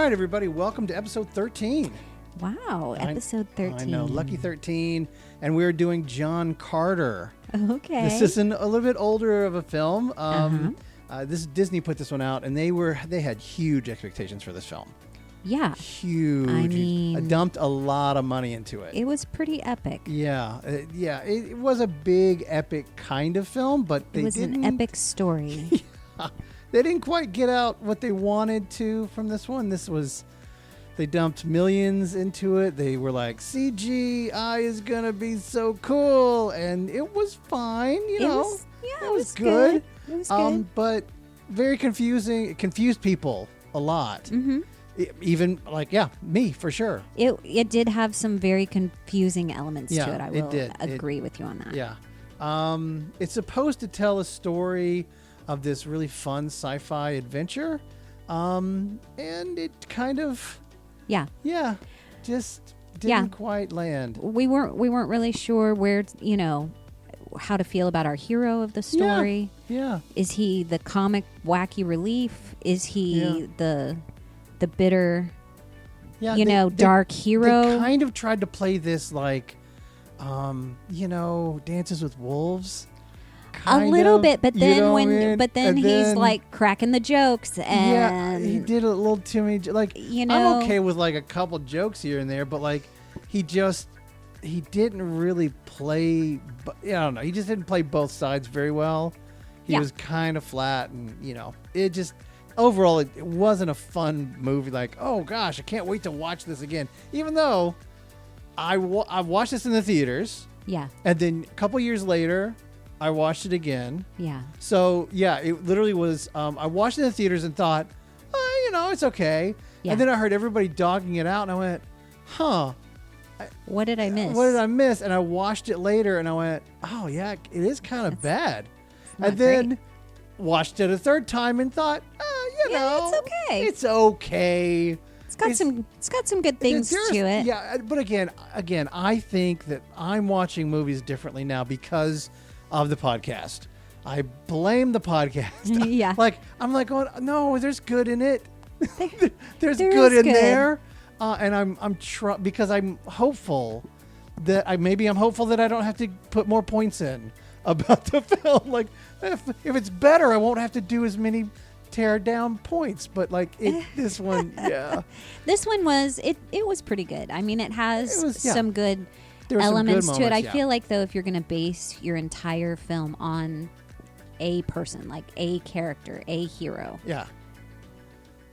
right, everybody, welcome to episode 13. Wow, episode 13. I know, lucky 13, and we're doing John Carter. Okay. This is a little bit older of a film. Disney put this one out, and they had huge expectations for this film. Yeah. Huge. I mean, dumped a lot of money into it. It was pretty epic. Yeah. It was a big, epic kind of film, but it was an epic story. They didn't quite get out what they wanted to from this one. They dumped millions into it. They were like, CGI is going to be so cool. And it was fine, It was good. It was good. But very confusing. It confused people a lot. Mm-hmm. Even me for sure. It did have some very confusing elements to it. I will agree with you on that. Yeah. It's supposed to tell a story of this really fun sci-fi adventure. And it kind of... Yeah. Just didn't quite land. We weren't really sure where, how to feel about our hero of the story. Yeah. Is he the comic wacky relief? Is he the bitter, dark hero? They kind of tried to play this like, Dances with Wolves. A little bit, but then he's like cracking the jokes, and he did a little too many. I'm okay with like a couple jokes here and there, but like he didn't really play. I don't know. He just didn't play both sides very well. He was kind of flat, and it just overall it wasn't a fun movie. Like, oh gosh, I can't wait to watch this again. Even though I watched this in the theaters, and then a couple years later. I watched it again. Yeah. So, it literally was, I watched it in the theaters and thought, it's okay. Yeah. And then I heard everybody dogging it out, and I went, what did I miss? What did I miss? And I watched it later, and I went, oh, yeah, it is kind of bad. And then watched it a third time and thought, it's okay. It's okay. It's got some good things to it. Yeah, but again, I think that I'm watching movies differently now because of the podcast. I blame the podcast. Yeah. I'm like going, no, there's good in it. There's good in there. And because I'm hopeful that I'm hopeful that I don't have to put more points in about the film. Like if it's better, I won't have to do as many tear down points. But this one, This one was it was pretty good. I mean, it has some good elements to it. I feel like, though, if you're going to base your entire film on a person, like a character, a hero,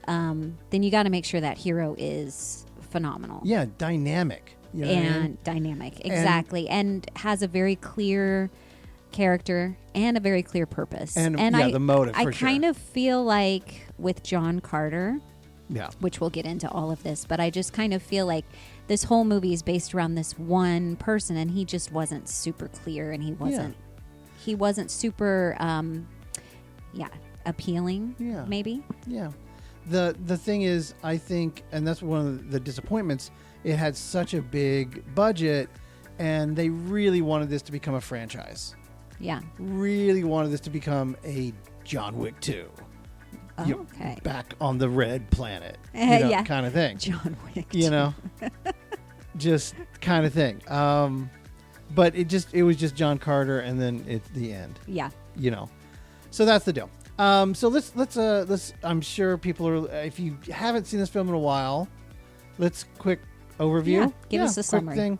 then you got to make sure that hero is phenomenal. Yeah, dynamic. Dynamic, exactly, and has a very clear character and a very clear purpose. And the motive. I kind of feel like with John Carter, which we'll get into all of this, but I just kind of feel like this whole movie is based around this one person, and he just wasn't super clear, and he wasn't super appealing. Maybe. The thing is, I think, and that's one of the disappointments, it had such a big budget, and they really wanted this to become a franchise. Really wanted this to become a John Wick 2. Okay. Back on the red planet, kind of thing. John Wick, just kind of thing. But it was just John Carter, and then it's the end. Yeah. So that's the deal. So let's. I'm sure people are. If you haven't seen this film in a while, let's quick overview. Yeah, give us a summary. Thing.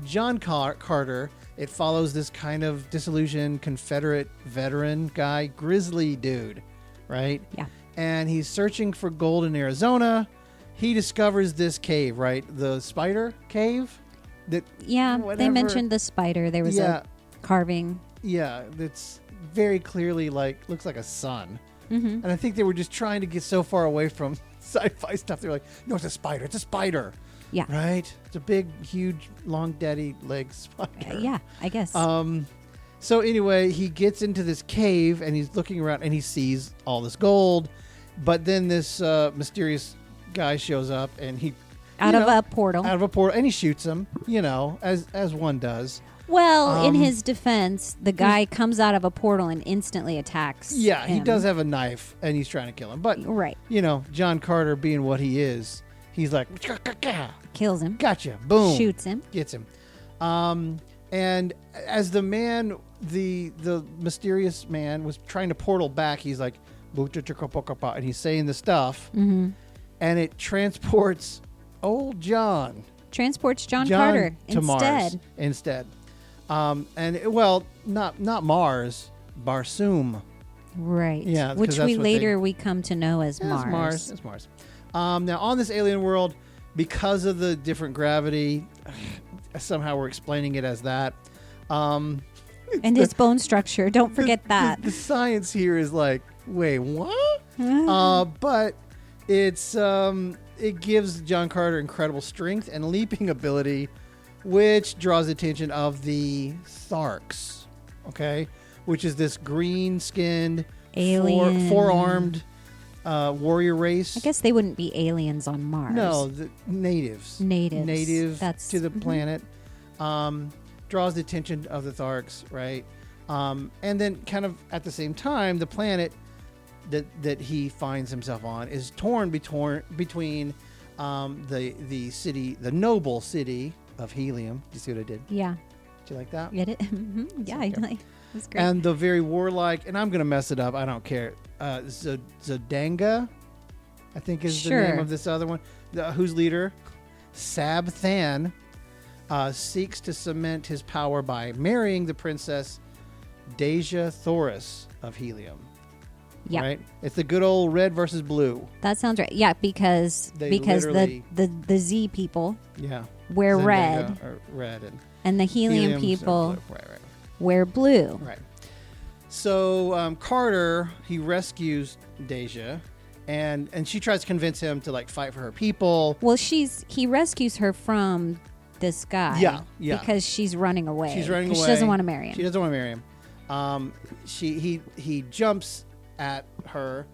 John Carter. It follows this kind of disillusioned Confederate veteran guy, grizzly dude. Right? Yeah. And he's searching for gold in Arizona. He discovers this cave, right? The spider cave? They mentioned the spider. There was a carving. Yeah, that's very clearly looks like a sun. Mm-hmm. And I think they were just trying to get so far away from sci-fi stuff. They're like, no, it's a spider. It's a spider. Yeah. Right? It's a big, huge, long daddy leg spider. Yeah, I guess. So anyway, he gets into this cave, and he's looking around, and he sees all this gold. But then this mysterious guy shows up, and he Out of a portal. Out of a portal. And he shoots him, as one does. Well, in his defense, the guy comes out of a portal and instantly attacks him. He does have a knife, and he's trying to kill him. But, John Carter being what he is, he's like... Kills him. Gotcha. Boom. Shoots him. Gets him. And as the man, the mysterious man, was trying to portal back, he's like... And he's saying the stuff. Mm-hmm. And it transports old John. Transports John Carter to Mars instead. Not Mars, Barsoom. Right. Yeah, which we come to know as Mars. It's Mars. Now, on this alien world, because of the different gravity, somehow we're explaining it as that. And his bone structure. Don't forget that. The science here is like, wait, what? But it's it gives John Carter incredible strength and leaping ability, which draws the attention of the Tharks, okay? Which is this green-skinned, alien, four-armed warrior race. I guess they wouldn't be aliens on Mars. No, the natives. Native to the planet. Draws the attention of the Tharks, right? And then kind of at the same time, the planet that he finds himself on is torn between the city, the noble city of Helium. Do you see what I did? Yeah. Did you like that? Get it? Yeah, okay. It was great. And the very warlike, and I'm going to mess it up. I don't care. Zodanga, I think is the name of this other one. Whose leader, Sab Than, seeks to cement his power by marrying the princess Deja Thoris of Helium. Yeah. Right? It's the good old red versus blue. That sounds right. Yeah, because the Z people wear red. And the helium people wear blue. Right. So Carter, he rescues Deja, and she tries to convince him to fight for her people. Well, he rescues her from this guy. Yeah. Because she's running away. She doesn't want to marry him. She doesn't want to marry him. He jumps at her,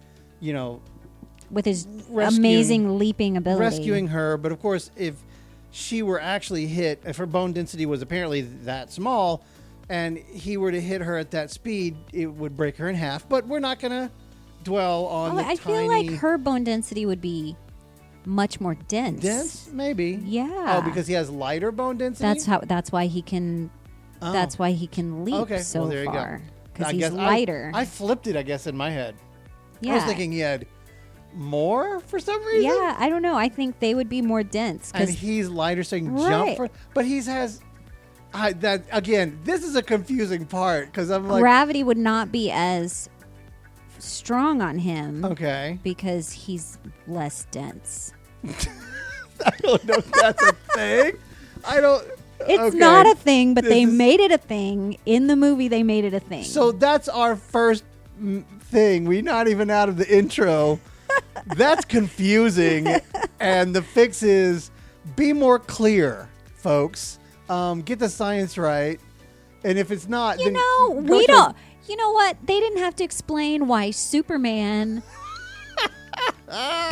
with his amazing leaping ability, rescuing her. But of course, if she were actually hit, if her bone density was apparently that small, and he were to hit her at that speed, it would break her in half. But we're not going to dwell on I feel like her bone density would be much more dense. Dense, maybe. Yeah. Oh, because he has lighter bone density. That's why he can. Oh. That's why he can leap so well, there you far. Go. Because he's lighter. I flipped it, I guess, in my head. Yeah. I was thinking he had more for some reason. Yeah, I don't know. I think they would be more dense. And he's lighter, so he can jump. But he has... again, this is a confusing part, because I'm like... Gravity would not be as strong on him. Okay. Because he's less dense. I don't know if that's a thing. I don't... It's not a thing, but they made it a thing. In the movie, they made it a thing. So that's our first thing. We're not even out of the intro. That's confusing. And the fix is be more clear, folks. Get the science right. And if it's not, we don't. You know what? They didn't have to explain why Superman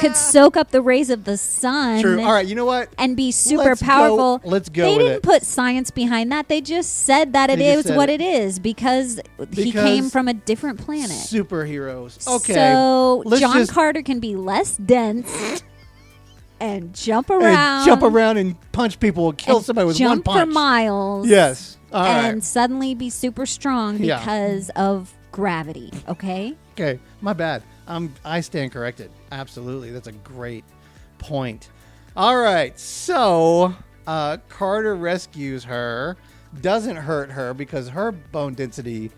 could soak up the rays of the sun. True. All right, you know what? And be super powerful. Let's go They with didn't put science behind that. They just said that it is what it is because he came from a different planet. Superheroes. Okay. So John Carter can be less dense and jump around. And punch people and kill somebody with one punch. Jump for miles. Yes. All and suddenly be super strong because of gravity. Okay? Okay. My bad. I stand corrected. Absolutely. That's a great point. All right. So Carter rescues her, doesn't hurt her because her bone density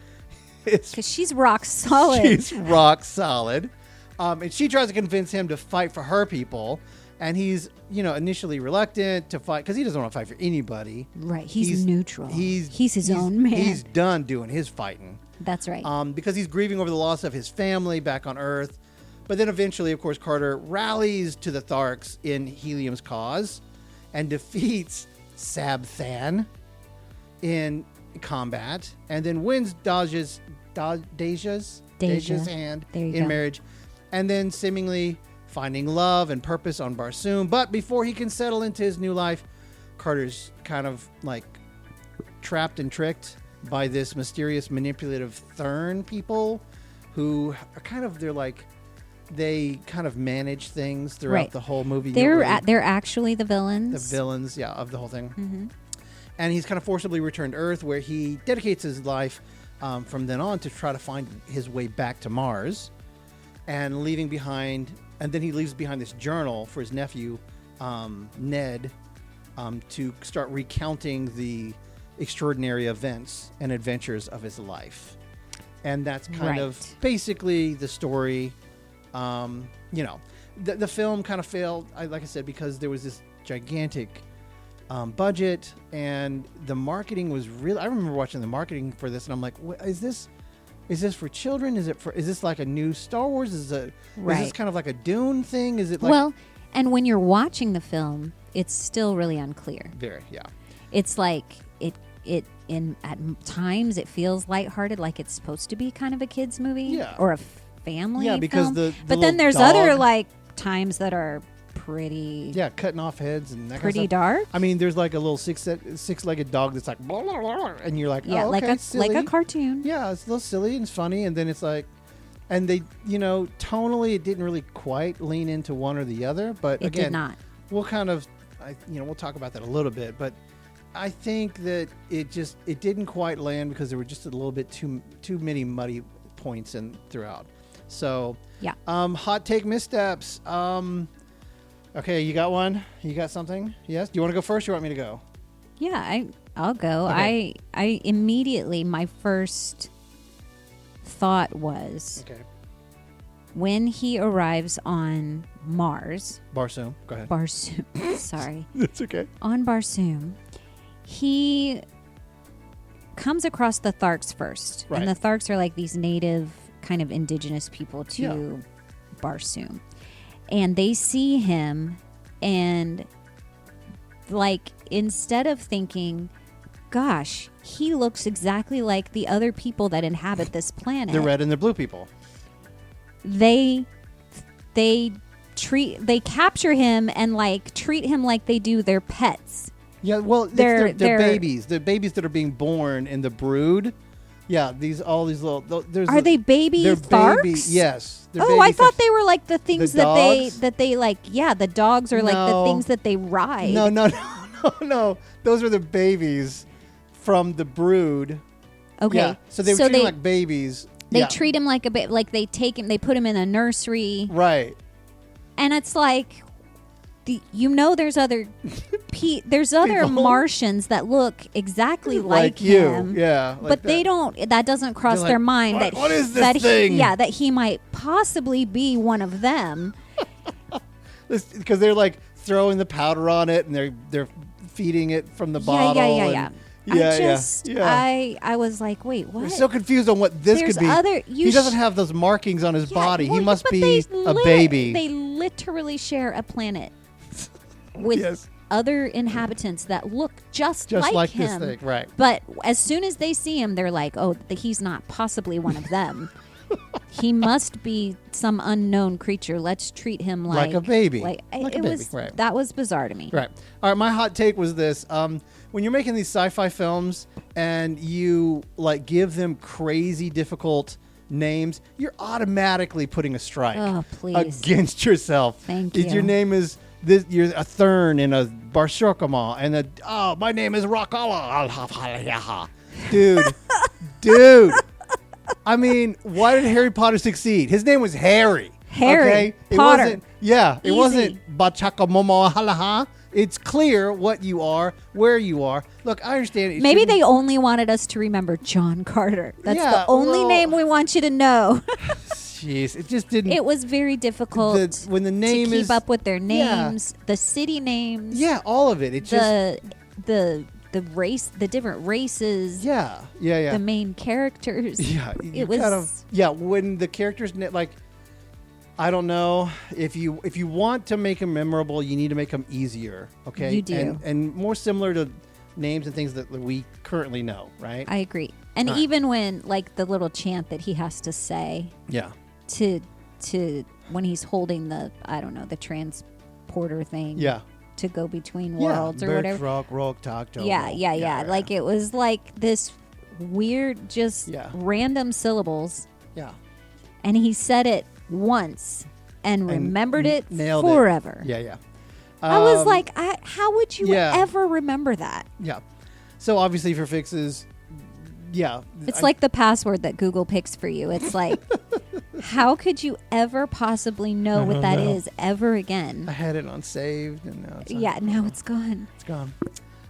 is... Because she's rock solid. She's rock solid. And she tries to convince him to fight for her people. And he's, initially reluctant to fight because he doesn't want to fight for anybody. Right. He's neutral. He's his own man. He's done doing his fighting. That's right. Because he's grieving over the loss of his family back on Earth. But then eventually, of course, Carter rallies to the Tharks in Helium's cause and defeats Sab Than in combat and then wins Deja's hand in marriage and then seemingly finding love and purpose on Barsoom. But before he can settle into his new life, Carter's kind of like trapped and tricked by this mysterious manipulative Thurn people who are kind of, they kind of manage things throughout the whole movie. They're actually the villains. The villains, of the whole thing. Mm-hmm. And he's kind of forcibly returned to Earth, where he dedicates his life from then on to try to find his way back to Mars, and then he leaves behind this journal for his nephew, Ned, to start recounting the extraordinary events and adventures of his life. And that's kind of basically the story. The film kind of failed, like I said, because there was this gigantic budget, and the marketing was really. I remember watching the marketing for this, and I'm like, is this for children? Is this like a new Star Wars? Is this kind of like a Dune thing? Is it like, well? And when you're watching the film, it's still really unclear. Very, yeah. It's like at times it feels lighthearted, like it's supposed to be kind of a kids movie, or a family. Yeah, because film. But then there's other like times that are pretty. Yeah, cutting off heads and that pretty kind of stuff. dark. I mean, there's like a little six-legged dog that's like, blah, blah, blah, and you're like, oh, okay, like a cartoon. Yeah, it's a little silly and it's funny, and then it's like, and they, tonally, it didn't really quite lean into one or the other, but it again, did not. We'll kind of, we'll talk about that a little bit, but I think that it didn't quite land because there were just a little bit too many muddy points throughout. So yeah. Hot take missteps. Okay, you got one? You got something? Yes. Do you want to go first, or you want me to go? Yeah, I'll go. Okay. I immediately, my first thought was, when he arrives on Mars. Barsoom. Go ahead. Barsoom. Sorry. That's okay. On Barsoom, he comes across the Tharks first. Right. And the Tharks are like these native kind of indigenous people to Barsoom. And they see him, and like, instead of thinking, gosh, he looks exactly like the other people that inhabit this planet. The red and the blue people. They capture him and like treat him like they do their pets. Yeah, well, they're babies. The babies that are being born in the brood. Yeah, all these little. Are they baby Tharks? Baby, yes. I thought they were like the things that they like. Yeah, the dogs are like the things that they ride. No. Those are the babies from the brood. Okay, yeah, so they treat them like babies. They treat him like a baby. Like they take him, they put him in a nursery. Right. And it's like, there's other Martians that look exactly like him. Yeah. But they don't. That doesn't cross their mind what is this thing? That he might possibly be one of them. Because they're like throwing the powder on it, and they're feeding it from the bottle. Yeah. I was like, wait, what? I'm so confused on what this could be. He doesn't have those markings on his body. He must be a baby. They literally share a planet with other inhabitants that look just like him. This thing, right? But as soon as they see him, they're like, oh, he's not possibly one of them. He must be some unknown creature. Let's treat him like a baby. Right. That was bizarre to me. Right. All right. My hot take was this: when you're making these sci-fi films and you like give them crazy difficult names, you're automatically putting a strike against yourself. Thank you. Your name is this. You're a Thurn and a Barshokama and my name is Rockala. Dude. I mean, why did Harry Potter succeed? His name was Harry. Harry Potter. It Easy. wasn't Bachakamomo Halaha. It's clear what you are, where you are. Look, I understand. Maybe they only wanted us to remember John Carter. That's the only name we want you to know. Jeez, it just didn't. It was very difficult when the name to keep up with their names, the city names. Yeah, all of it. It just the race, the different races. Yeah. The main characters. Yeah, it was when the characters I don't know, if you want to make them memorable, you need to make them easier. Okay, you do, and more similar to names and things that we currently know. Right. I agree, and even when like the little chant that he has to say. Yeah. To when he's holding the, I don't know, the transporter thing. Yeah. To go between worlds or whatever. Yeah. Like it was like this weird, just random syllables. Yeah. And he said it once and remembered it forever. It. Yeah. I was like, how would you ever remember that? Yeah. So obviously for fixes, it's like the password that Google picks for you. It's like, how could you ever possibly know what that is ever again? I had it on saved, and now it's now it's gone. It's gone.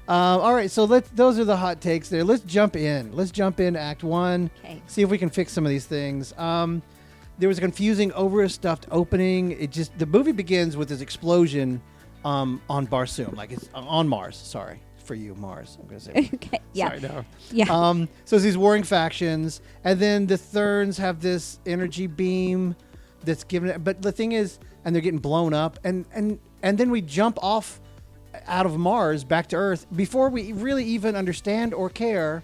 All right, so those are the hot takes there. Let's jump in. Let's jump into Act 1. Okay. See if we can fix some of these things. There was a confusing, overstuffed opening. The movie begins with this explosion on Barsoom, like it's on Mars. Sorry. For you, Mars. I'm going to say. Okay. Yeah. Sorry, no. Yeah. So it's these warring factions, and then the Therns have this energy beam that's given it. But the thing is, and they're getting blown up, and then we jump off out of Mars back to Earth before we really even understand or care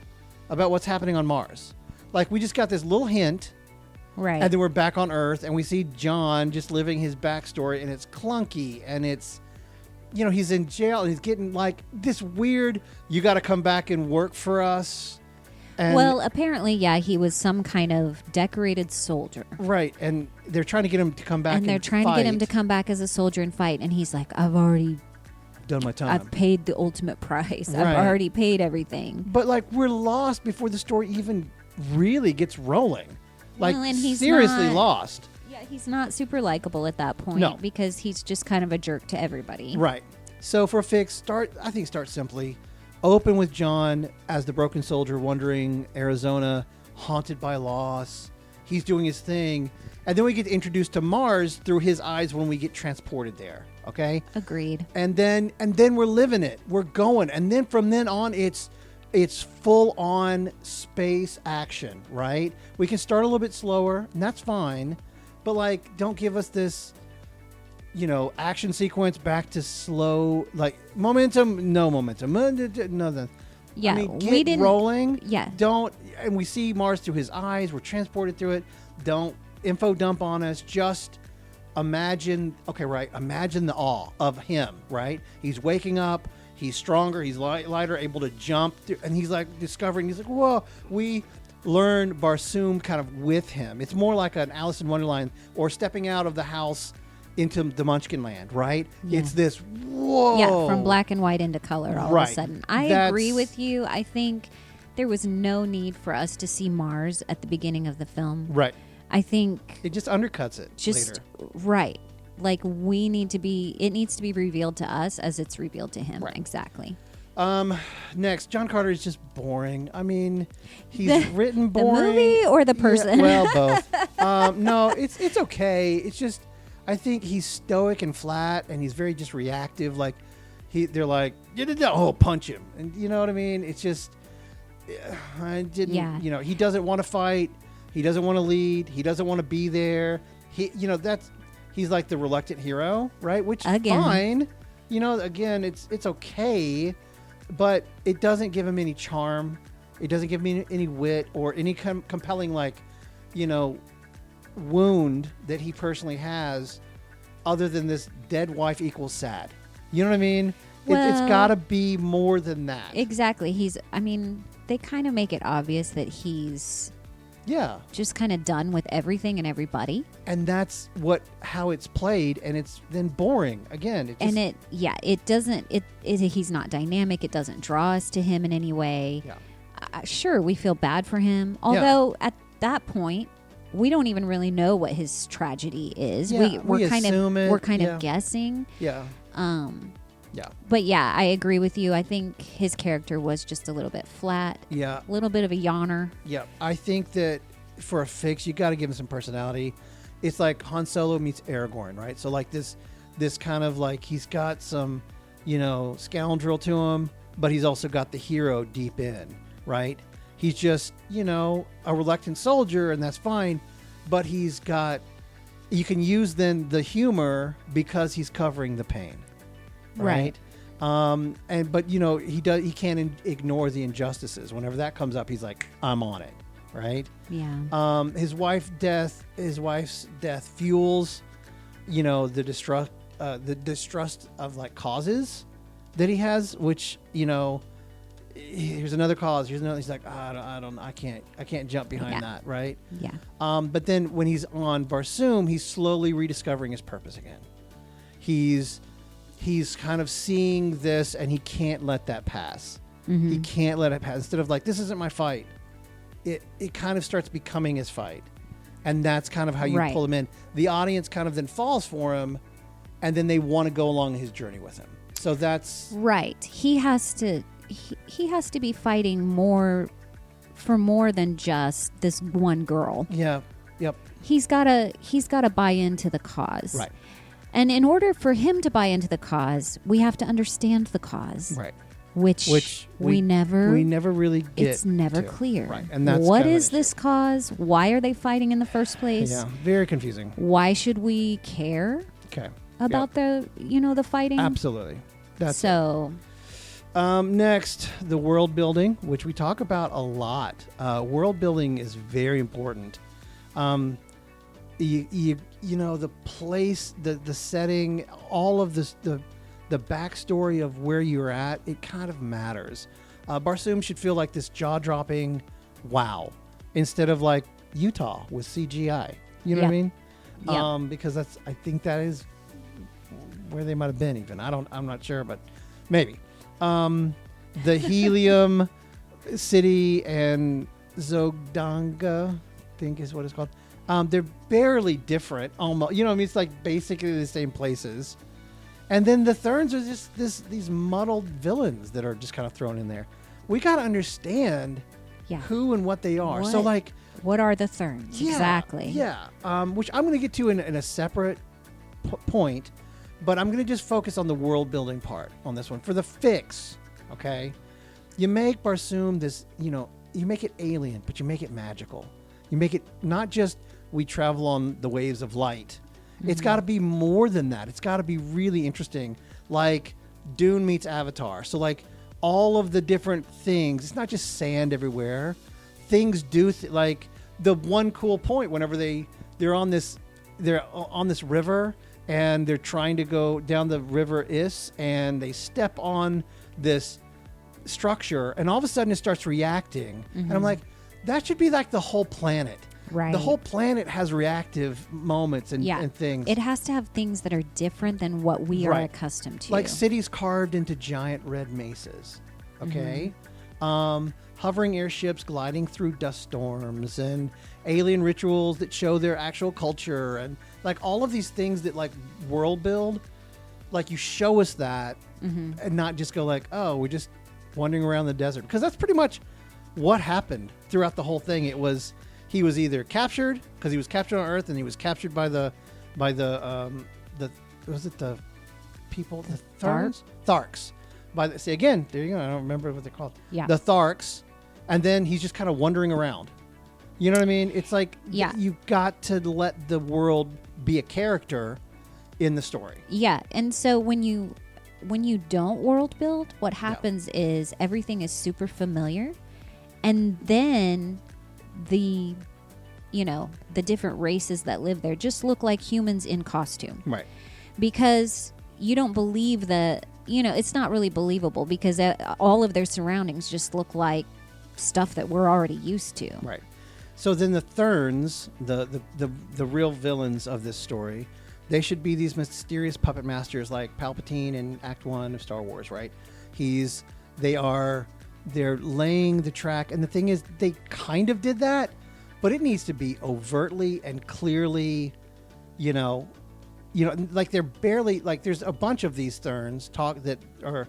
about what's happening on Mars. Like we just got this little hint, right? And then we're back on Earth, and we see John just living his backstory, and it's clunky, and it's. He's in jail and he's getting like this weird, you got to come back and work for us. And well, apparently, he was some kind of decorated soldier. Right. And they're trying to get him to come back and they're trying to get him to come back as a soldier and fight. And he's like, I've already done my time. I've paid the ultimate price. Right. I've already paid everything. But like we're lost before the story even really gets rolling. Like and he's seriously lost. Yeah, he's not super likable at that point because he's just kind of a jerk to everybody. Right. So for a fix, start simply. Open with John as the broken soldier wandering Arizona, haunted by loss. He's doing his thing. And then we get introduced to Mars through his eyes when we get transported there. Okay? Agreed. And then we're living it. We're going. And then from then on, it's full on space action, right? We can start a little bit slower, and that's fine. But, like, don't give us this, action sequence back to slow, like, momentum, no momentum. No. Yeah, I mean, we didn't rolling. Yeah. And we see Mars through his eyes. We're transported through it. Don't info dump on us. Just imagine the awe of him, right? He's waking up. He's stronger. He's lighter, able to jump. And he's, like, discovering, he's like, whoa, we learn Barsoom kind of with him. It's more like an Alice in Wonderland or stepping out of the house into the Munchkin land, right? Yeah. It's this, whoa. Yeah, from black and white into color all of a sudden. I agree with you. I think there was no need for us to see Mars at the beginning of the film. Right. I think... It just undercuts it later. Right. Like, it needs to be revealed to us as it's revealed to him. Right. Exactly. Next, John Carter is just boring. I mean, he's written boring. The movie or the person? Yeah, well, both. No, it's okay. It's just, I think he's stoic and flat, and he's very just reactive. Like, they're like, punch him. And you know what I mean? It's just, I didn't, he doesn't want to fight. He doesn't want to lead. He doesn't want to be there. He's like the reluctant hero, right? Which is fine. Again, it's okay. But it doesn't give him any charm. It doesn't give me any wit or any compelling, wound that he personally has other than this dead wife equals sad. You know what I mean? Well, it's got to be more than that. Exactly. They kind of make it obvious that he's just kind of done with everything and everybody. And that's how it's played, and it's then boring again. He's not dynamic. It doesn't draw us to him in any way. Yeah. Sure, we feel bad for him. Although at that point, we don't even really know what his tragedy is. Yeah, we're kind of guessing. Yeah. Yeah. But I agree with you. I think his character was just a little bit flat. Yeah. A little bit of a yawner. Yeah. I think that for a fix, you got to give him some personality. It's like Han Solo meets Aragorn, right? So like this kind of like he's got some, scoundrel to him, but he's also got the hero deep in, right? He's just, a reluctant soldier, and that's fine, but you can use then the humor because he's covering the pain. Right. But he can't ignore the injustices. Whenever that comes up, he's like, I'm on it. Right. Yeah. His wife's death fuels the distrust of like causes that he has, which, here's another cause. Here's another. He's like, I can't jump behind that, right? Yeah. But then when he's on Barsoom, he's slowly rediscovering his purpose again. He's kind of seeing this, and he can't let that pass. Mm-hmm. He can't let it pass. Instead of like, this isn't my fight, it kind of starts becoming his fight, and that's kind of how you pull him in. The audience kind of then falls for him, and then they want to go along his journey with him. So that's right. He has to be fighting more than just this one girl. Yeah. Yep. He's got to buy into the cause. Right. And in order for him to buy into the cause, we have to understand the cause. Right. Which we never really get. It's never to. clear. Right. And that's what is this cause? Why are they fighting in the first place? Yeah. Very confusing. Why should we care? Okay. About the fighting? Absolutely. That's so. Next, the world building, which we talk about a lot. World building is very important. The place, the setting, all of this, the backstory of where you're at, it kind of matters. Barsoom should feel like this jaw-dropping wow, instead of like Utah with CGI. You know what I mean? Yeah. Because I think that is where they might have been. Even I'm not sure, but maybe. The Helium City and Zogdanga, I think is what it's called. They're barely different, almost. It's like basically the same places. And then the Therns are just these muddled villains that are just kind of thrown in there. We got to understand who and what they are. So, like, what are the Therns exactly? Yeah, which I'm going to get to in a separate point. But I'm going to just focus on the world building part on this one. For the fix, okay? You make Barsoom this, you make it alien, but you make it magical. You make it not just we travel on the waves of light. Mm-hmm. It's got to be more than that. It's got to be really interesting. Like Dune meets Avatar. So like all of the different things, it's not just sand everywhere. Things do, like the one cool point whenever they're on this river, and they're trying to go down the river Is, and they step on this structure, and all of a sudden it starts reacting. Mm-hmm. And I'm like, that should be like the whole planet. Right. The whole planet has reactive moments and things. It has to have things that are different than what we are accustomed to. Like cities carved into giant red mesas. Okay? Mm-hmm. Hovering airships gliding through dust storms, and alien rituals that show their actual culture, and like all of these things that like world build. Like you show us that, and not just go like, oh, we're just wandering around the desert, because that's pretty much what happened throughout the whole thing. It was he was either captured because he was captured on Earth, and he was captured by the was it the people, the Tharks. See again, there you go. I don't remember what they're called. Yeah. The Tharks. And then he's just kind of wandering around. You know what I mean? It's like you got to let the world be a character in the story. Yeah. And so when you don't world build, what happens is everything is super familiar. And then the different races that live there just look like humans in costume. Right. Because you don't believe that, it's not really believable, because all of their surroundings just look like stuff that we're already used to. Right. So then the Therns, the real villains of this story, they should be these mysterious puppet masters like Palpatine in Act 1 of Star Wars, right? They're laying the track, and the thing is, they kind of did that, but it needs to be overtly and clearly, like they're barely, like there's a bunch of these Therns that are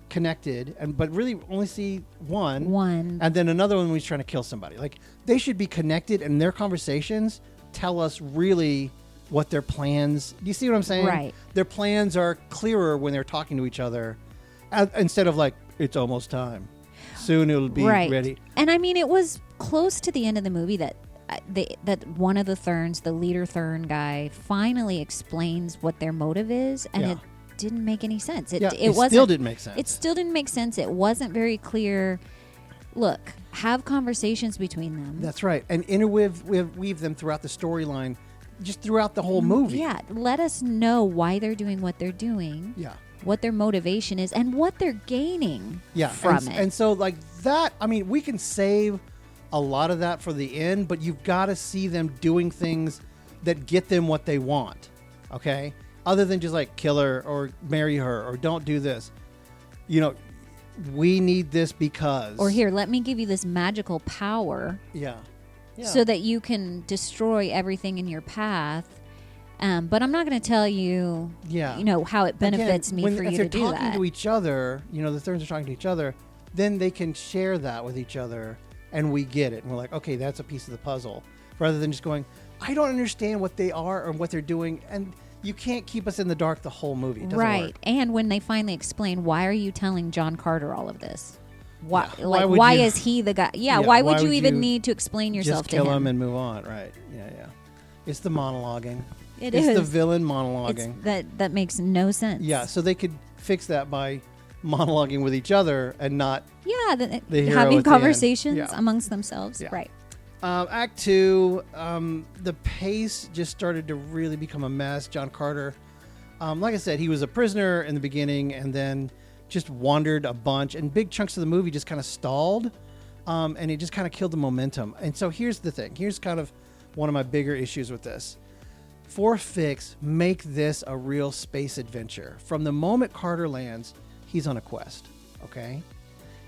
connected, but really only see one, and then another one when he's trying to kill somebody. Like they should be connected, and their conversations tell us really what their plans. Do you see what I'm saying? Right. Their plans are clearer when they're talking to each other, instead of like, it's almost time. Soon it'll be ready. And I mean, it was close to the end of the movie that one of the Therns, the leader Thern guy, finally explains what their motive is, and it didn't make any sense. It still didn't make sense. It still didn't make sense. It wasn't very clear. Look, have conversations between them. That's right, and interweave them throughout the storyline. just throughout the whole movie. Yeah, let us know why they're doing what they're doing. Yeah. What their motivation is and what they're gaining from it. And so like that, I mean, we can save a lot of that for the end, but you've got to see them doing things that get them what they want. Okay? Other than just like kill her or marry her or don't do this. You know, we need this because. Or here, let me give you this magical power. Yeah. So that you can destroy everything in your path. But I'm not going to tell you, you know, how it benefits me for you to do that. If they're talking to each other, you know, the Therns are talking to each other, then they can share that with each other, and we get it. And we're like, okay, that's a piece of the puzzle. Rather than just going, I don't understand what they are or what they're doing, and you can't keep us in the dark the whole movie. It doesn't work. And when they finally explain, why are you telling John Carter all of this? Why, yeah. like, why is he the guy? Yeah, why would you even need to explain yourself to him? Just kill him and move on, right? Yeah. It's the monologuing. It's the villain monologuing. That makes no sense. Yeah, so they could fix that by monologuing with each other and not the hero having at the conversations end. amongst themselves. Yeah. Right. Act 2, the pace just started to really become a mess. John Carter, like I said, he was a prisoner in the beginning and then just wandered a bunch, and big chunks of the movie just kind of stalled, and it just kind of killed the momentum. And so here's the thing. Here's kind of one of my bigger issues with this. For Fix, make this a real space adventure. From the moment Carter lands, he's on a quest, okay?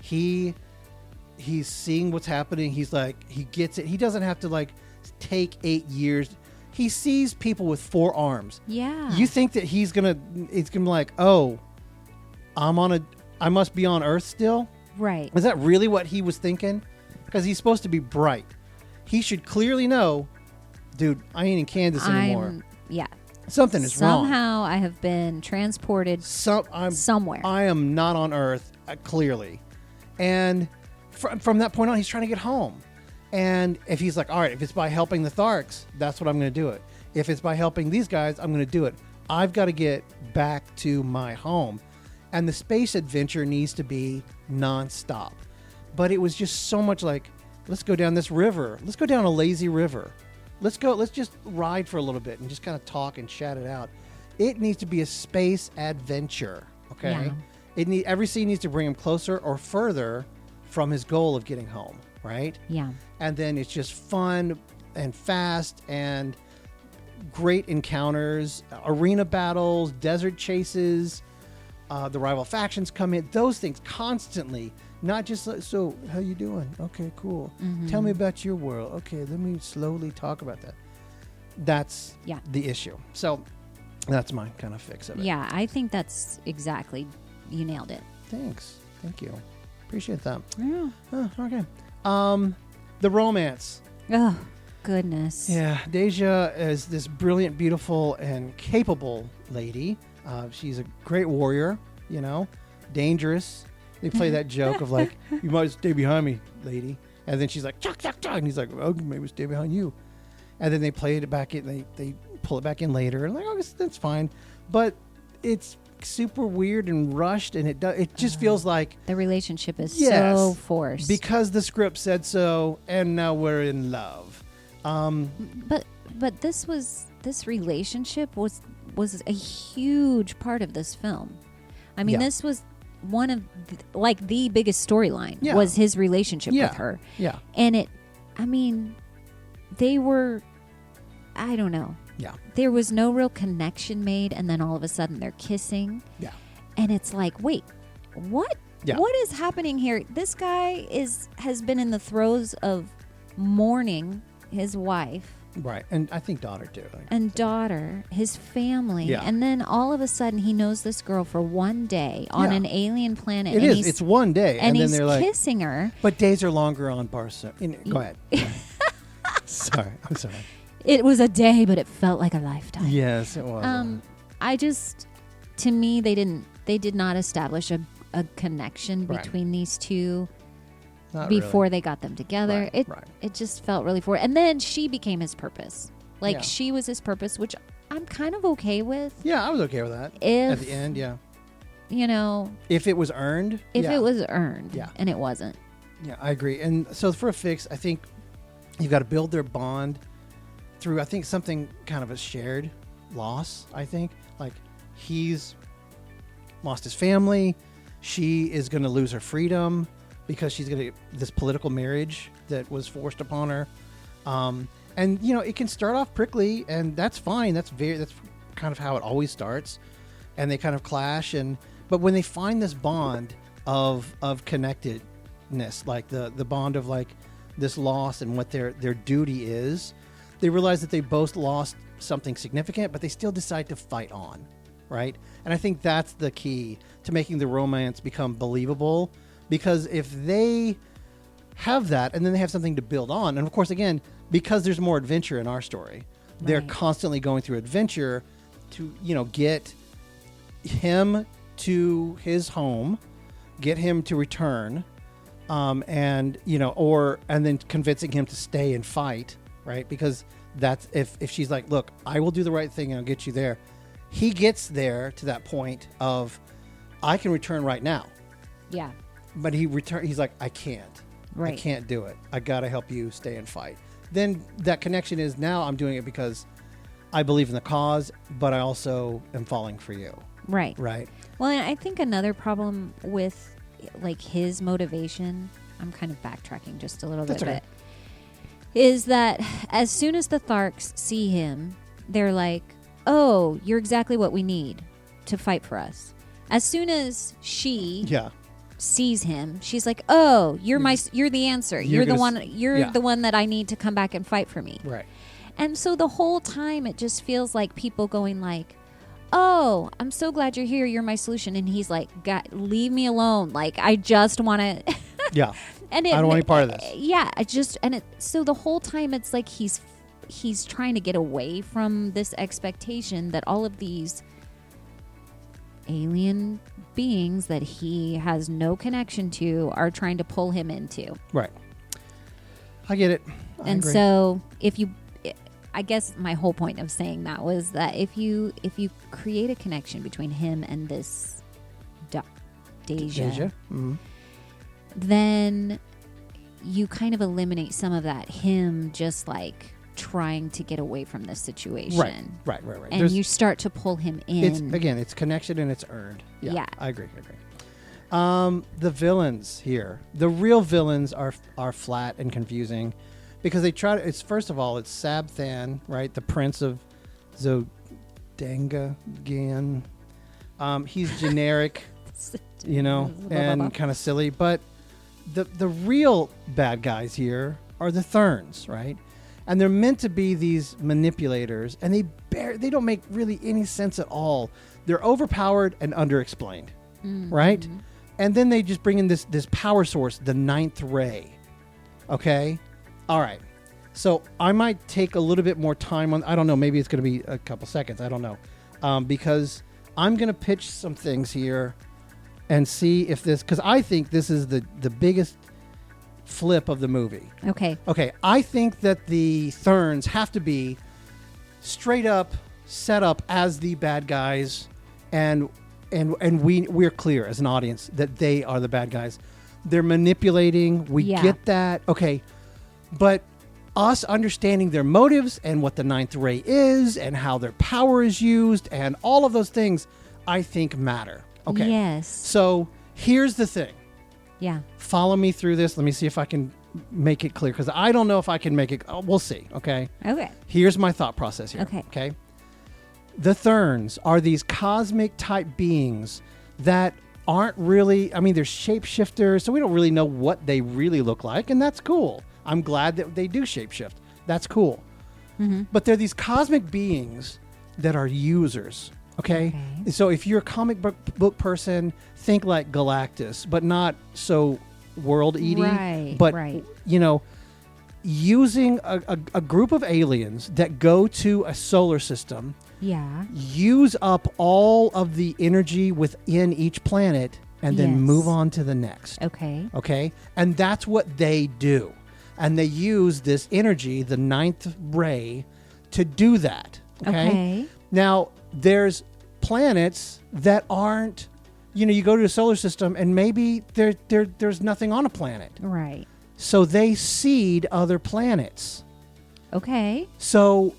He's seeing what's happening. He's like, he gets it. He doesn't have to like take 8 years. He sees people with 4 arms. Yeah. You think that it's gonna be like, oh, I must be on Earth still? Right. Is that really what he was thinking? Because he's supposed to be bright. He should clearly know, dude, I ain't in Kansas anymore. Something is wrong. Somehow I have been transported somewhere. I am not on Earth, clearly. And from that point on, he's trying to get home. And if he's like, all right, if it's by helping the Tharks, that's what I'm going to do it. If it's by helping these guys, I'm going to do it. I've got to get back to my home. And the space adventure needs to be nonstop. But it was just so much like, let's go down this river. Let's go down a lazy river. Let's just ride for a little bit and just kind of talk and chat it out. It needs to be a space adventure, okay? Yeah. Every scene needs to bring him closer or further from his goal of getting home, right? Yeah. And then it's just fun and fast and great encounters, arena battles, desert chases, the rival factions come in, those things constantly. Not just like, so how you doing? Okay, cool. Mm-hmm. Tell me about your world. Okay, let me slowly talk about that. That's the issue. So that's my kind of fix of it. Yeah, I think that's exactly, you nailed it. Thanks. Thank you. Appreciate that. Yeah. Oh, okay. The romance. Oh, goodness. Yeah, Deja is this brilliant, beautiful, and capable lady. She's a great warrior, you know, dangerous. They play that joke of like, you might stay behind me, lady. And then she's like, chuck, chuck, chuck. And he's like, oh, maybe stay behind you. And then they play it back in. They pull it back in later. And like, oh, that's fine. But it's super weird and rushed. And it just feels like the relationship is so forced. Because the script said so. And now we're in love. But this relationship was a huge part of this film. I mean, this was one of the biggest storyline was his relationship with her. Yeah. And they were, I don't know. Yeah. There was no real connection made, and then all of a sudden they're kissing. Yeah. And it's like, wait, what? Yeah. What is happening here? This guy has been in the throes of mourning his wife. Right. And I think daughter too. And daughter, his family. Yeah. And then all of a sudden he knows this girl for one day on an alien planet. It is. It's one day. And then he's they're kissing her. But days are longer on Barsoom. Go ahead. Sorry. I'm sorry. It was a day, but it felt like a lifetime. Yes, it was. To me, they did not establish a connection between these two. Not before really. They got them together. It just felt really forced. And then she became his purpose. She was his purpose, which I'm kind of okay with. Yeah, I was okay with that. At the end, yeah. You know. If it was earned. If it was earned. Yeah. And it wasn't. Yeah, I agree. And so for a fix, I think you've got to build their bond through, I think, something kind of a shared loss, I think. Like, he's lost his family. She is going to lose her freedom because she's going to get this political marriage that was forced upon her. And, you know, it can start off prickly, and that's fine. That's kind of how it always starts. And they kind of clash. But when they find this bond of connectedness, like the bond of like this loss and what their duty is, they realize that they both lost something significant, but they still decide to fight on, right? And I think that's the key to making the romance become believable, because if they have that and then they have something to build on, and of course, again, because there's more adventure in our story, they're constantly going through adventure to, you know, get him to his home, get him to return, and, you know, and then convincing him to stay and fight, right? Because that's if she's like, look, I will do the right thing and I'll get you there. He gets there to that point of, I can return right now. Yeah. But he's like, I can't. Right. I can't do it. I got to help you stay and fight. Then that connection is, now I'm doing it because I believe in the cause, but I also am falling for you. Right. Right. Well, and I think another problem with like his motivation, I'm kind of backtracking just a little bit, but is that as soon as the Tharks see him, they're like, oh, you're exactly what we need to fight for us. As soon as she sees him, she's like, oh, you're the answer. You're the one that I need to come back and fight for me. Right. And so the whole time it just feels like people going like, oh, I'm so glad you're here. You're my solution. And he's like, leave me alone. Like, I just want to. Yeah. And I don't want any part of this. Yeah. So the whole time it's like he's trying to get away from this expectation that all of these alien beings that he has no connection to are trying to pull him into. Right. I get it. I agree. So I guess my whole point of saying that was that if you create a connection between him and this Deja, then you kind of eliminate some of that him just like trying to get away from this situation. Right. And you start to pull him in. It's connection and it's earned. Yeah. I agree. The villains here, the real villains are flat and confusing. Because they try to, it's first of all, it's Sabthan, right? The Prince of Zodangagan. He's generic, you know, and kind of silly. But the real bad guys here are the Therns, right? And they're meant to be these manipulators, and they don't make really any sense at all. They're overpowered and underexplained, right? And then they just bring in this power source, the ninth ray. Okay. All right. So I might take a little bit more time on, I don't know, maybe it's going to be a couple seconds. I don't know. Because I'm going to pitch some things here and see if this, because I think this is the biggest flip of the movie. Okay. I think that the Therns have to be straight up set up as the bad guys, and we're clear as an audience that they are the bad guys. They're manipulating. We get that. Okay. But us understanding their motives and what the ninth ray is and how their power is used and all of those things, I think matter. Okay. Yes. So here's the thing. Yeah. Follow me through this. Let me see if I can make it clear, because I don't know if I can make it. We'll see. Okay. Here's my thought process here. Okay. The Therns are these cosmic type beings that aren't really, I mean, they're shapeshifters, so we don't really know what they really look like, and that's cool. I'm glad that they do shapeshift. That's cool. But they're these cosmic beings that are users. Okay? So if you're a comic book person, think like Galactus, but not so world-eating. Right. But, you know, using a group of aliens that go to a solar system, use up all of the energy within each planet, and then move on to the next. Okay? And that's what they do. And they use this energy, the ninth ray, to do that. Okay? Now, there's planets that aren't, you know, you go to a solar system and maybe there's nothing on a planet. Right. So they seed other planets. Okay. So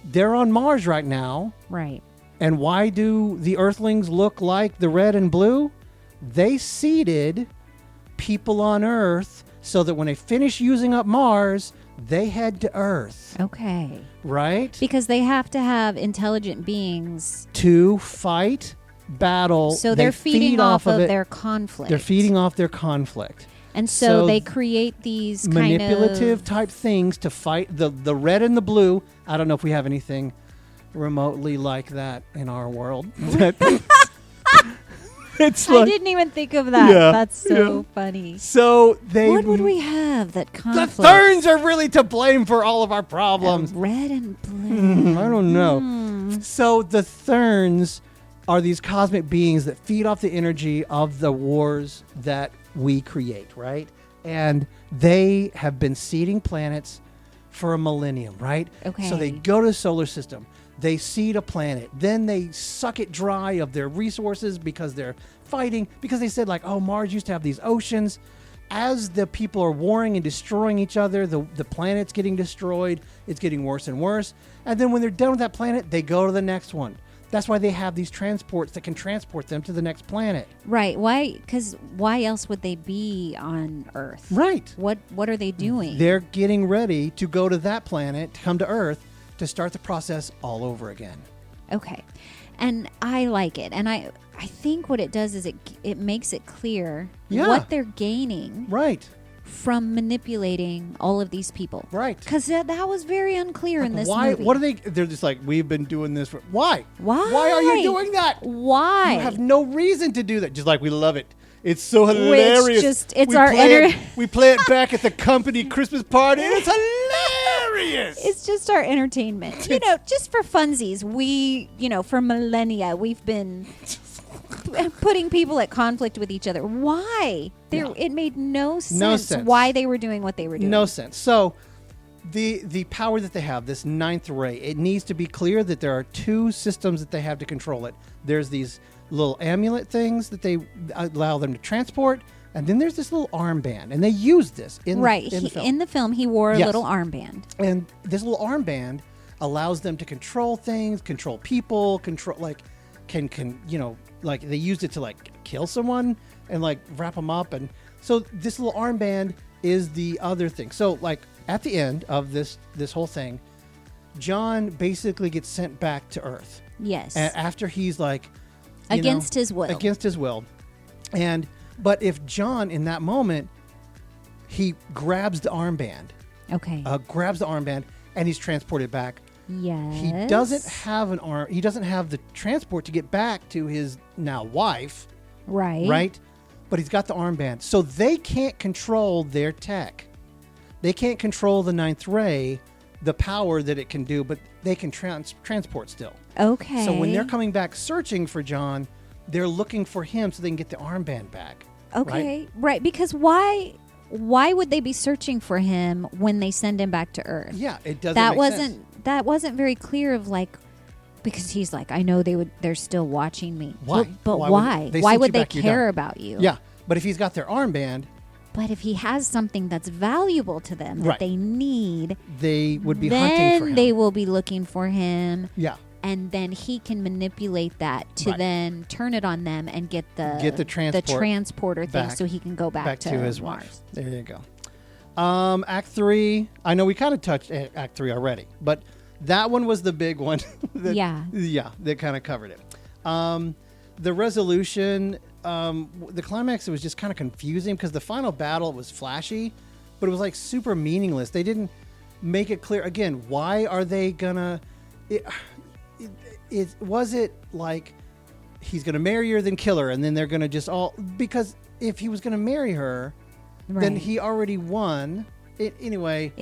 they're on Mars right now. Right. And why do the Earthlings look like the red and blue? They seeded people on Earth so that when they finish using up Mars, they head to Earth. Okay. Right? Because they have to have intelligent beings to fight, battle. So they're feeding off of their conflict. They're feeding off their conflict. And so they create these manipulative type things to fight the red and the blue. I don't know if we have anything remotely like that in our world. It's like, I didn't even think of that. Yeah, That's so funny. So what would we have that conflict? The Therns are really to blame for all of our problems. Red and blue. I don't know. So the Therns are these cosmic beings that feed off the energy of the wars that we create, right? And they have been seeding planets for a millennium, right? Okay. So they go to the solar system. They seed a planet. Then they suck it dry of their resources because they're fighting. Because they said, like, oh, Mars used to have these oceans. As the people are warring and destroying each other, the planet's getting destroyed. It's getting worse and worse. And then when they're done with that planet, they go to the next one. That's why they have these transports that can transport them to the next planet. Right. Why? Because why else would they be on Earth? Right. What are they doing? They're getting ready to go to that planet, to come to Earth, to start the process all over again. Okay. And I like it. And I think what it does is it makes it clear what they're gaining. Right. From manipulating all of these people. Right. Because that was very unclear in this movie. What are they? They're just like, we've been doing this for... Why? Why? Why are you doing that? Why? You have no reason to do that. Just like, we love it. It's so hilarious. We play it back at the company Christmas party. It's hilarious. It's just our entertainment. Just for funsies. We, for millennia, we've been putting people at conflict with each other. Why? It made no sense why they were doing what they were doing. No sense. So the power that they have, this ninth ray, it needs to be clear that there are two systems that they have to control it. There's these little amulet things that they allow them to transport, and then there's this little armband, and they use this in the film. In the film, he wore a little armband. And this little armband allows them to control things, control people, they used it to kill someone and wrap them up. And so this little armband is the other thing. So at the end of this whole thing, John basically gets sent back to Earth. Yes. And after he's against his will. Against his will. But if John in that moment, he grabs the armband. Okay. Grabs the armband and he's transported back. Yes. He doesn't have he doesn't have the transport to get back to his now wife. Right. Right? But he's got the armband. So they can't control their tech. They can't control the ninth ray, the power that it can do, but they can transport still. Okay. So when they're coming back searching for John, they're looking for him so they can get the armband back. Okay. Right. Because why would they be searching for him when they send him back to Earth? Yeah, it doesn't make sense. That wasn't very clear of because he's I know they're still watching me. Why? But why? Why would they care about you? Yeah. But if he's got their armband. But if he has something that's valuable to them that they need, they would be hunting for him. Then they will be looking for him. Yeah. And then he can manipulate that to then turn it on them and get the transporter thing so he can go back to his Mars. wife. There you go. Act 3. I know we kind of touched Act 3 already, but that one was the big one. That kind of covered it. The resolution, the climax, it was just kind of confusing because the final battle was flashy, but it was super meaningless. They didn't make it clear. Again, why are they gonna... Was it he's going to marry her, then kill her, and then they're going to just all... Because if he was going to marry her, then he already won. Anyway...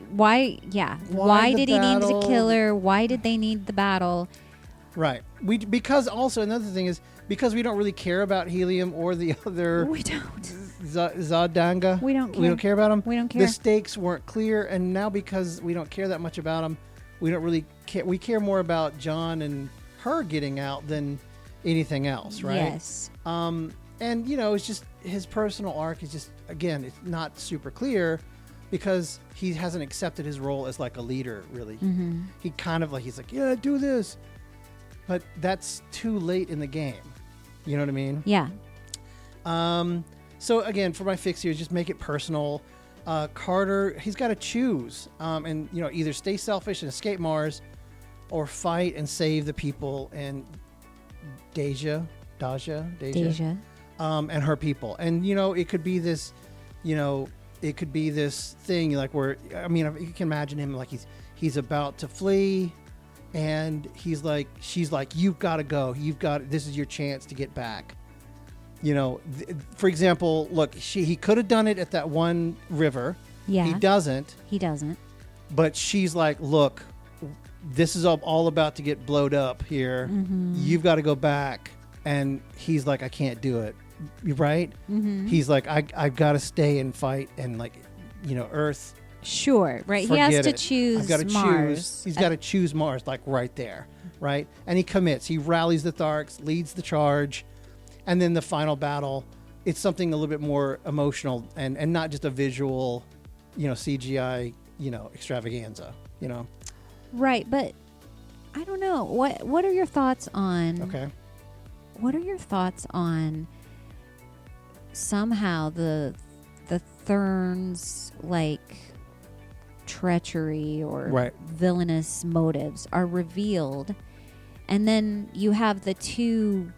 Why did he need to kill her? Why did they need the battle? Right. Because also, another thing is, because we don't really care about Helium or the other... We don't. Zodanga. We don't care. We don't care about them. We don't care. The stakes weren't clear, and now because we don't care that much about them, we don't really care. We care more about John and her getting out than anything else, right? Yes. And it's just his personal arc is just, again, it's not super clear because he hasn't accepted his role as like a leader, really. Mm-hmm. He kind of like, he's like, yeah, do this. But that's too late in the game. You know what I mean? Yeah. So again, for my fix here, just make it personal. Carter, he's got to choose, and either stay selfish and escape Mars, or fight and save the people and Deja, and her people. And it could be this, it could be this thing like where you can imagine him like he's about to flee, and she's like, you've got to go. This is your chance to get back. For example, look, he could have done it at that one river. Yeah. He doesn't. But she's like, look, this is all about to get blowed up here. Mm-hmm. You've got to go back. And he's like, I can't do it. Right? Mm-hmm. He's like, I've got to stay and fight. And like, Earth. Sure. Right. He has to choose I've got to Mars. He's got to choose Mars, like right there. Right? And he commits. He rallies the Tharks, leads the charge. And then the final battle, it's something a little bit more emotional and not just a visual, CGI, extravaganza, Right, but I don't know. What are your thoughts on? Okay. What are your thoughts on somehow the Thurns like treachery or villainous motives are revealed, and then you have the two.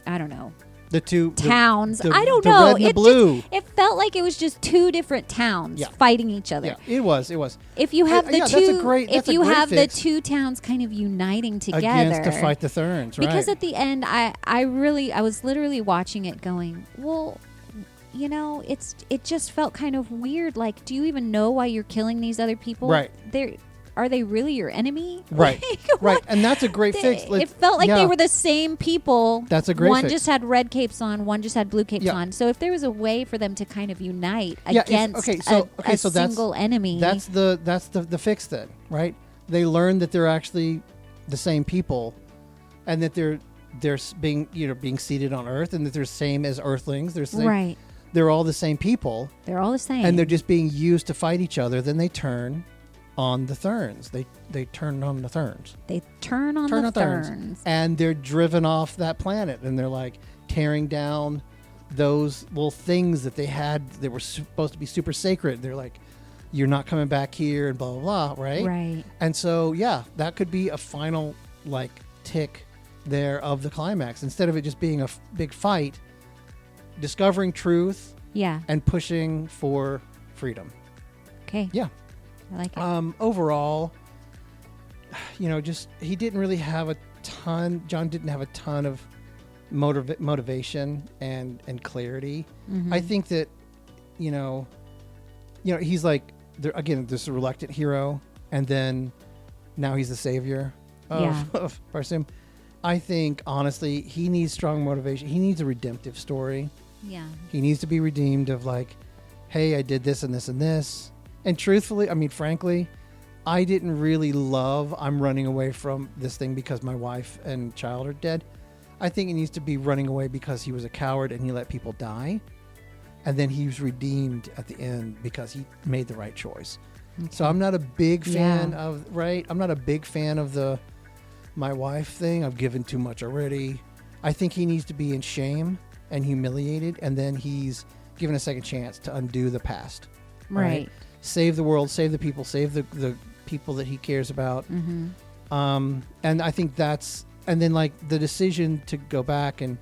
I don't know. The two towns. I don't the know. Red and the blue. It felt like it was just two different towns fighting each other. Yeah, it was. If you have the two towns kind of uniting together against to fight the Thurns, right? Because at the end, I was literally watching it, going, well, it just felt kind of weird. Like, do you even know why you're killing these other people? Right. Are they really your enemy? Right. Right. And that's a great fix. It felt like they were the same people. That's a great fix. One just just had red capes on, one just had blue capes on. So if there was a way for them to kind of unite against a single enemy. That's the fix then, right? They learn that they're actually the same people, and that they're being seated on Earth, and that they're same as Earthlings. They're all the same people. They're all the same. And they're just being used to fight each other. Then they turn on the Thurns. They turn on the Thurns. They turn on the Thurns. And they're driven off that planet. And they're like tearing down those little things that they had that were supposed to be super sacred. They're like, you're not coming back here and blah, blah, blah, right? Right. And so, that could be a final like tick there of the climax. Instead of it just being a big fight, discovering truth and pushing for freedom. Okay. Yeah. I like it. Overall, he didn't really have a ton. John didn't have a ton of motivation and clarity. Mm-hmm. I think that, he's like, this reluctant hero, and then now he's the savior of Barsoom. I think, honestly, he needs strong motivation. He needs a redemptive story. Yeah. He needs to be redeemed of like, hey, I did this and this and this. And truthfully, frankly, I didn't really love I'm running away from this thing because my wife and child are dead. I think he needs to be running away because he was a coward and he let people die. And then he was redeemed at the end because he made the right choice. Okay. So I'm not a big fan of, I'm not a big fan of the my wife thing. I've given too much already. I think he needs to be in shame and humiliated, and then he's given a second chance to undo the past. Right. Save the world, save the people, save the people that he cares about. Mm-hmm. And I think and then like the decision to go back, and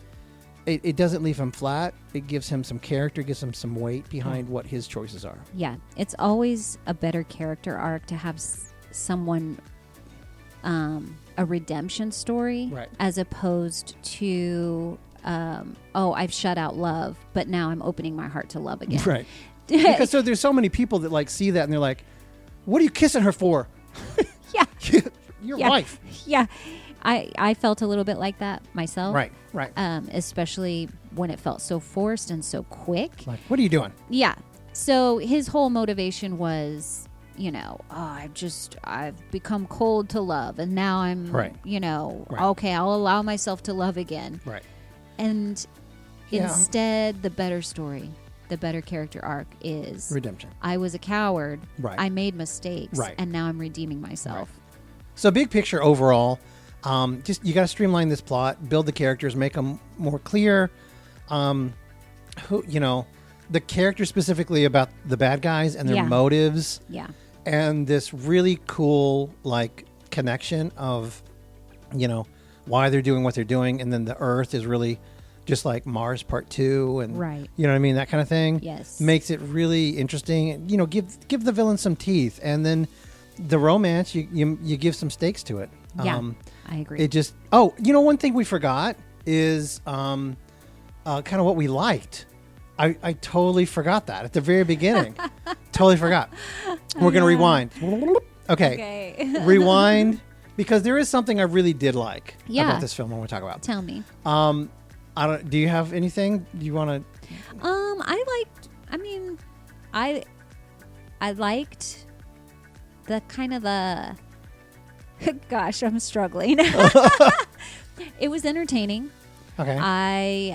it doesn't leave him flat. It gives him some character, gives him some weight behind what his choices are. Yeah. It's always a better character arc to have someone, a redemption story, as opposed to, I've shut out love, but now I'm opening my heart to love again. Right. Because there's so many people that like see that and they're like, what are you kissing her for? Yeah. Your wife. Yeah. I felt a little bit like that myself. Right. Especially when it felt so forced and so quick. Like, what are you doing? Yeah. So his whole motivation was, I've become cold to love, and now I'm, okay, I'll allow myself to love again. Right. And instead, the better story the better character arc is redemption. I was a coward. Right. I made mistakes. Right. And now I'm redeeming myself. Right. So big picture overall, just you got to streamline this plot, build the characters, make them more clear. The characters specifically about the bad guys and their motives. Yeah. And this really cool like connection of, why they're doing what they're doing, and then the Earth is really just like Mars Part 2, and right. you know what I mean, that kind of thing. Yes, makes it really interesting. Give the villain some teeth, and then the romance you give some stakes to it. Yeah, I agree. It just one thing we forgot is kind of what we liked. I totally forgot that at the very beginning. Totally forgot. We're gonna rewind. Okay. Rewind. Because there is something I really did like about this film I want to talk about. Tell me. Do you have anything? Do you want to? I liked the kind of the. Gosh, I'm struggling. It was entertaining. Okay. I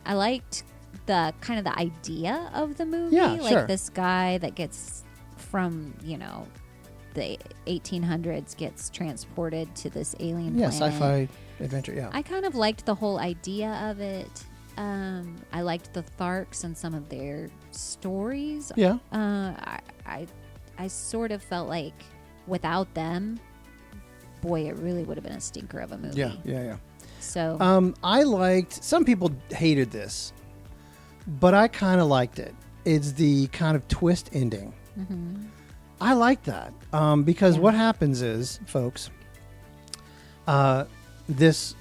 liked the kind of the idea of the movie. Yeah, like sure. This guy that gets from the 1800s gets transported to this alien planet. Yeah, sci-fi adventure, yeah. I kind of liked the whole idea of it. I liked the Tharks and some of their stories. Yeah. I sort of felt like without them, boy, it really would have been a stinker of a movie. Yeah. So I liked, some people hated this, but I kind of liked it. It's the kind of twist ending. Mm-hmm. I like that because what happens is, folks, this,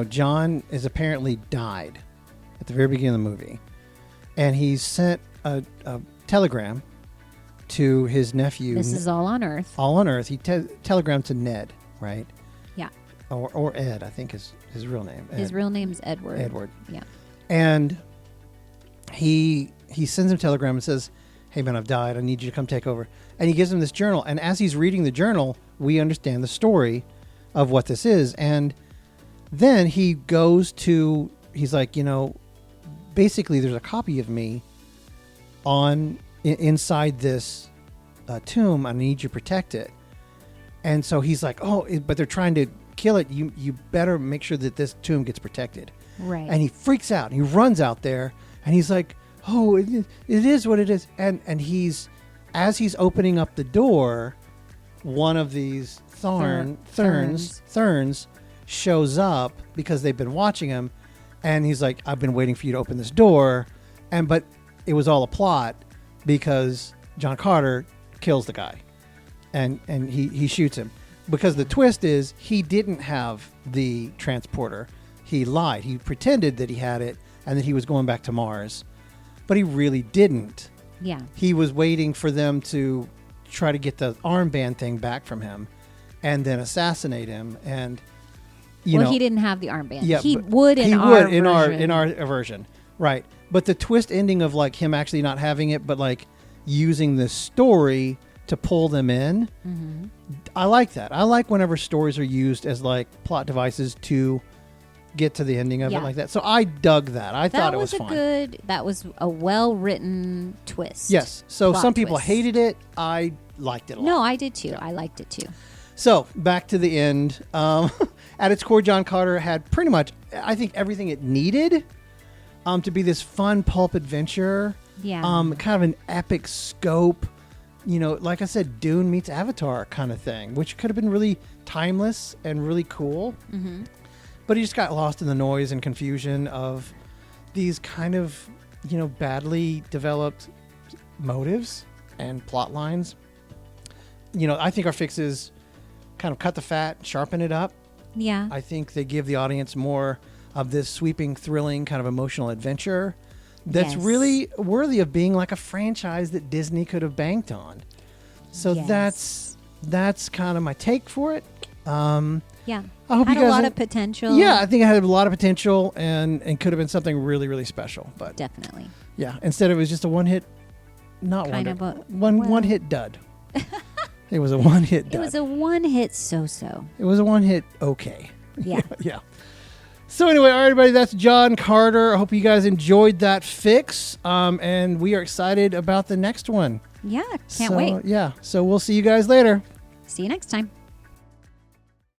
John is apparently died at the very beginning of the movie, and he sent a telegram to his nephew. This is all on Earth. All on Earth. He telegrammed to Ned, right? Yeah. Or Ed, I think is his real name. His real name's Edward. Edward. Yeah. And he sends him a telegram and says, "Hey man, I've died. I need you to come take over." And he gives him this journal. And as he's reading the journal, we understand the story of what this is. And then he goes to, he's like, basically there's a copy of me inside this tomb. I need you to protect it. And so he's like, but they're trying to kill it. You better make sure that this tomb gets protected. Right. And he freaks out. He runs out there and he's like, it is what it is. And as he's opening up the door, one of these Therns shows up because they've been watching him, and he's like, "I've been waiting for you to open this door," but it was all a plot because John Carter kills the guy, and he shoots him because the twist is he didn't have the transporter. He lied. He pretended that he had it and that he was going back to Mars, but he really didn't. Yeah. He was waiting for them to try to get the armband thing back from him and then assassinate him. And, he didn't have the armband. Yeah, he would in our version. Right. But the twist ending of like him actually not having it, but like using the story to pull them in. Mm-hmm. I like that. I like whenever stories are used as like plot devices to get to the ending of it like that. So I dug that. I thought it was fun. That was a well-written twist. Yes. So some people twist. hated it. I liked it a lot. No, I did too. Yeah. I liked it too. So back to the end. At its core, John Carter had pretty much, I think, everything it needed to be this fun pulp adventure. Yeah. Kind of an epic scope. Like I said, Dune meets Avatar kind of thing, which could have been really timeless and really cool. Mm-hmm. But he just got lost in the noise and confusion of these kind of, badly developed motives and plot lines. I think our fix is kind of cut the fat, sharpen it up. Yeah. I think they give the audience more of this sweeping, thrilling kind of emotional adventure that's really worthy of being like a franchise that Disney could have banked on. So that's kind of my take for it. Yeah. I hope had you guys a lot of potential. Yeah, I think it had a lot of potential and could have been something really, really special. But definitely. Yeah. Instead it was just a one-hit, one-hit dud. It was a one-hit dud. It was a one-hit so-so. It was a one-hit okay. Yeah. Yeah. So anyway, all right, everybody, that's John Carter. I hope you guys enjoyed that fix, and we are excited about the next one. Yeah, can't wait. Yeah, so we'll see you guys later. See you next time.